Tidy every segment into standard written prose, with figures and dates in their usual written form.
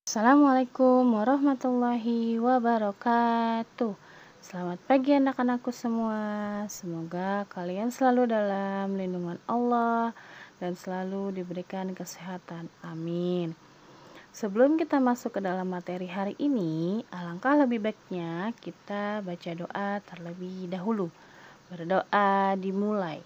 Assalamualaikum warahmatullahi wabarakatuh. Selamat pagi anak-anakku semua. Semoga kalian selalu dalam lindungan Allah dan selalu diberikan kesehatan. Amin. Sebelum kita masuk ke dalam materi hari ini, alangkah lebih baiknya kita baca doa terlebih dahulu. Berdoa dimulai.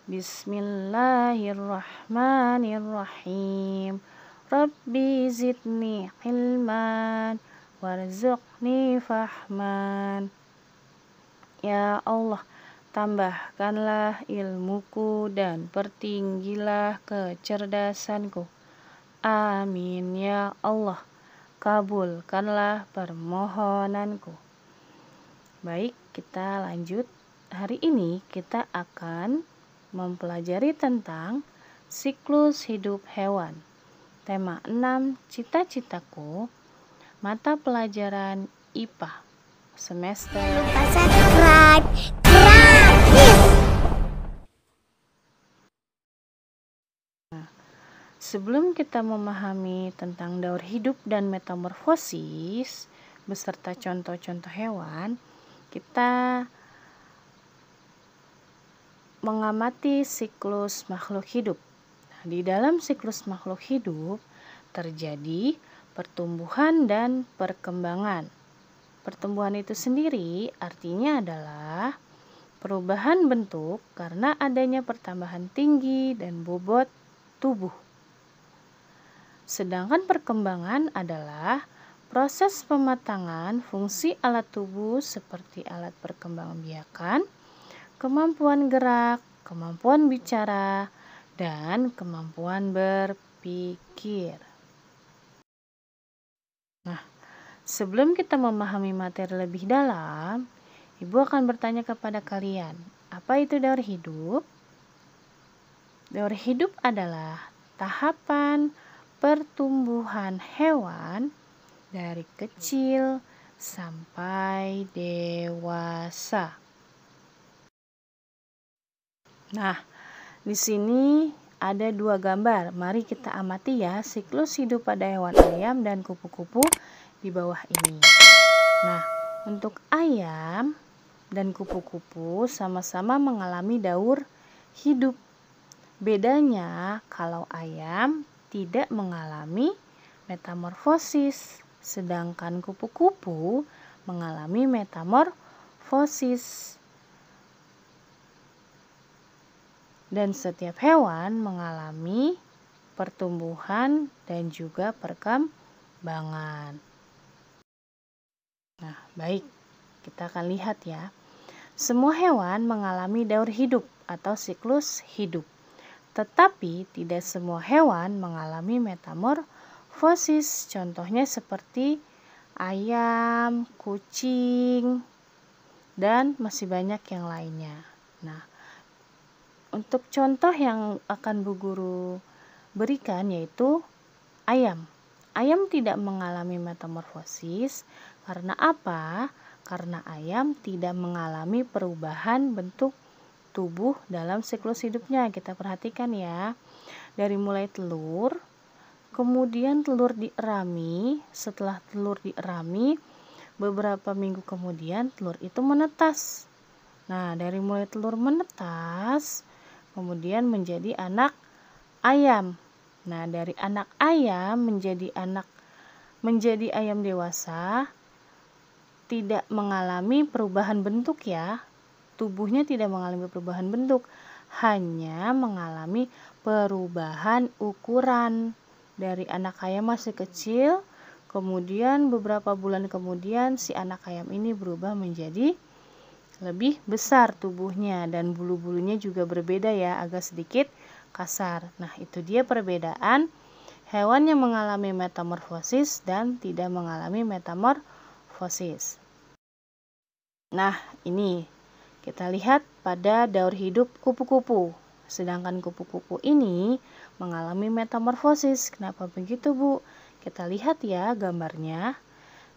Bismillahirrahmanirrahim. Rabbi zidni ilman warzuqni fahman. Ya Allah, tambahkanlah ilmuku dan pertinggilah kecerdasanku. Amin ya Allah, kabulkanlah permohonanku. Baik, kita lanjut. Hari ini kita akan mempelajari tentang siklus hidup hewan. Tema 6, cita-citaku, mata pelajaran IPA, semester. Lupa subscribe gratis. Sebelum kita memahami tentang daur hidup dan metamorfosis beserta contoh-contoh hewan, kita mengamati siklus makhluk hidup. Di dalam siklus makhluk hidup terjadi pertumbuhan dan perkembangan. Pertumbuhan itu sendiri artinya adalah perubahan bentuk karena adanya pertambahan tinggi dan bobot tubuh. Sedangkan perkembangan adalah proses pematangan fungsi alat tubuh seperti alat perkembangbiakan, kemampuan gerak, kemampuan bicara, dan kemampuan berpikir. Nah, sebelum kita memahami materi lebih dalam, Ibu akan bertanya kepada kalian, apa itu daur hidup? Daur hidup adalah tahapan pertumbuhan hewan dari kecil sampai dewasa. Nah, di sini ada dua gambar. Mari kita amati ya siklus hidup pada hewan ayam dan kupu-kupu di bawah ini. Nah, untuk ayam dan kupu-kupu sama-sama mengalami daur hidup. Bedanya kalau ayam tidak mengalami metamorfosis, sedangkan kupu-kupu mengalami metamorfosis. Dan setiap hewan mengalami pertumbuhan dan juga perkembangan. Nah, baik, kita akan lihat ya. Semua hewan mengalami daur hidup atau siklus hidup. Tetapi tidak semua hewan mengalami metamorfosis. Contohnya seperti ayam, kucing, dan masih banyak yang lainnya. Nah, untuk contoh yang akan Bu Guru berikan yaitu ayam. Ayam tidak mengalami metamorfosis karena apa? Karena ayam tidak mengalami perubahan bentuk tubuh dalam siklus hidupnya. Kita perhatikan ya. Dari mulai telur, kemudian telur dierami. Setelah telur dierami, beberapa minggu kemudian telur itu menetas. Nah, dari mulai telur menetas, kemudian menjadi anak ayam. Nah, dari anak ayam menjadi ayam dewasa tidak mengalami perubahan bentuk ya. Tubuhnya tidak mengalami perubahan bentuk, hanya mengalami perubahan ukuran. Dari anak ayam masih kecil, kemudian beberapa bulan kemudian si anak ayam ini berubah menjadi lebih besar tubuhnya dan bulu-bulunya juga berbeda ya, agak sedikit kasar. Nah, itu dia perbedaan hewan yang mengalami metamorfosis dan tidak mengalami metamorfosis. Nah, ini kita lihat pada daur hidup kupu-kupu. Sedangkan kupu-kupu ini mengalami metamorfosis. Kenapa begitu, Bu? Kita lihat ya gambarnya.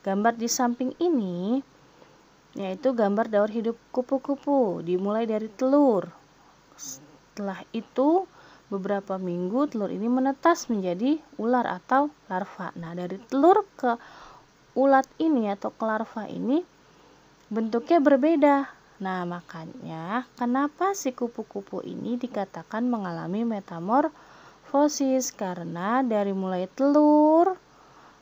Gambar di samping ini yaitu gambar daur hidup kupu-kupu. Dimulai dari telur. Setelah itu beberapa minggu telur ini menetas menjadi ular atau larva. Nah, dari telur ke ulat ini atau ke larva ini bentuknya berbeda. Nah, makanya kenapa si kupu-kupu ini dikatakan mengalami metamorfosis, karena dari mulai telur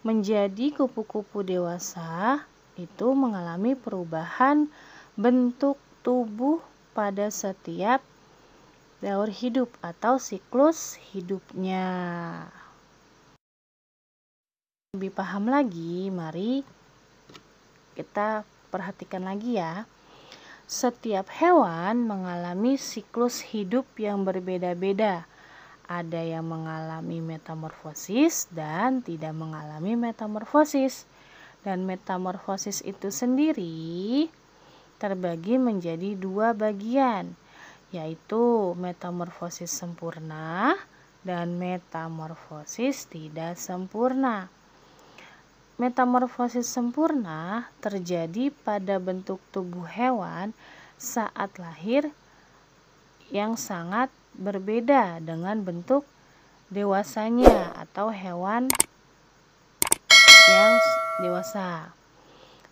menjadi kupu-kupu dewasa itu mengalami perubahan bentuk tubuh pada setiap daur hidup atau siklus hidupnya. Lebih paham lagi, mari kita perhatikan lagi ya. Setiap hewan mengalami siklus hidup yang berbeda-beda. Ada yang mengalami metamorfosis dan tidak mengalami metamorfosis. Dan metamorfosis itu sendiri terbagi menjadi dua bagian, yaitu metamorfosis sempurna dan metamorfosis tidak sempurna. Metamorfosis sempurna terjadi pada bentuk tubuh hewan saat lahir yang sangat berbeda dengan bentuk dewasanya atau hewan yang dewasa.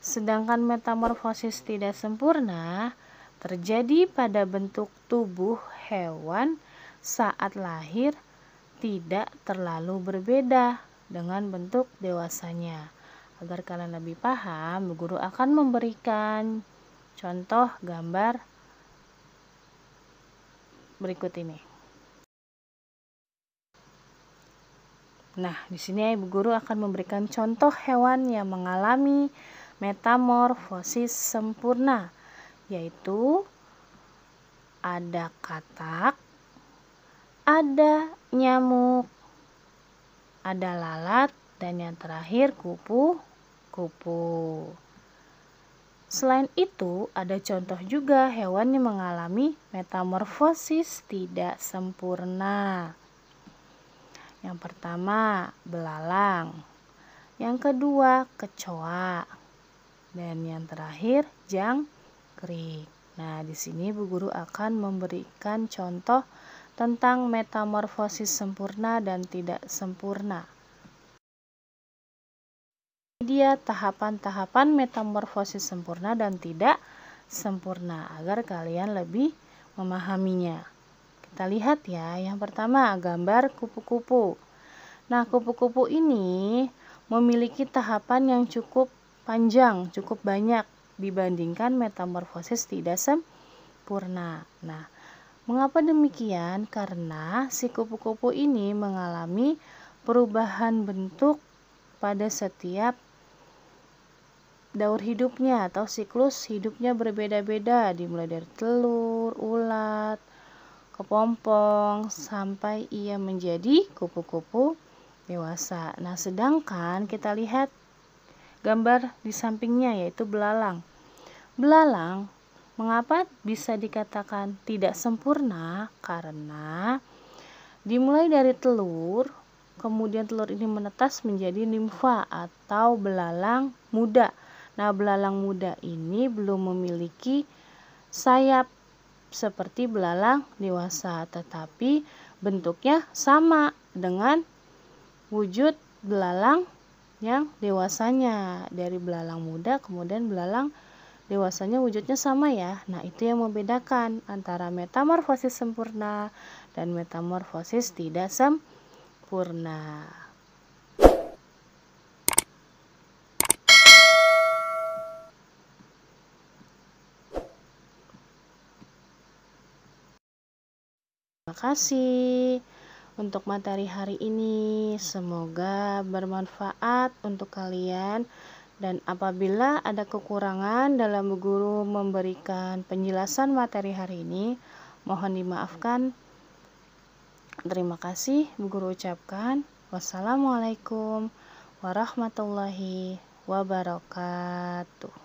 Sedangkan metamorfosis tidak sempurna terjadi pada bentuk tubuh hewan saat lahir tidak terlalu berbeda dengan bentuk dewasanya. Agar kalian lebih paham, Bu Guru akan memberikan contoh gambar berikut ini. Nah, di sini Ibu Guru akan memberikan contoh hewan yang mengalami metamorfosis sempurna, yaitu ada katak, ada nyamuk, ada lalat, dan yang terakhir kupu-kupu. Selain itu, ada contoh juga hewan yang mengalami metamorfosis tidak sempurna. Yang pertama, belalang. Yang kedua, kecoa. Dan yang terakhir, jangkrik. Nah, di sini Bu Guru akan memberikan contoh tentang metamorfosis sempurna dan tidak sempurna. Dia tahapan-tahapan metamorfosis sempurna dan tidak sempurna agar kalian lebih memahaminya. Kita lihat ya, yang pertama gambar kupu-kupu. Nah, kupu-kupu ini memiliki tahapan yang cukup panjang, cukup banyak dibandingkan metamorfosis tidak sempurna. Nah, mengapa demikian? Karena si kupu-kupu ini mengalami perubahan bentuk pada setiap daur hidupnya atau siklus hidupnya berbeda-beda, dimulai dari telur, ulat, kepompong, sampai ia menjadi kupu-kupu dewasa. Nah, sedangkan kita lihat gambar di sampingnya, yaitu belalang. Belalang, mengapa bisa dikatakan tidak sempurna? Karena dimulai dari telur, kemudian telur ini menetas menjadi nimfa atau belalang muda. Nah, belalang muda ini belum memiliki sayap seperti belalang dewasa, tetapi bentuknya sama dengan wujud belalang yang dewasanya. Dari belalang muda kemudian belalang dewasanya wujudnya sama ya. Nah, itu yang membedakan antara metamorfosis sempurna dan metamorfosis tidak sempurna. Terima kasih untuk materi hari ini. Semoga bermanfaat untuk kalian. Dan apabila ada kekurangan dalam Bu Guru memberikan penjelasan materi hari ini, mohon dimaafkan. Terima kasih Bu Guru ucapkan. Wassalamualaikum warahmatullahi wabarakatuh.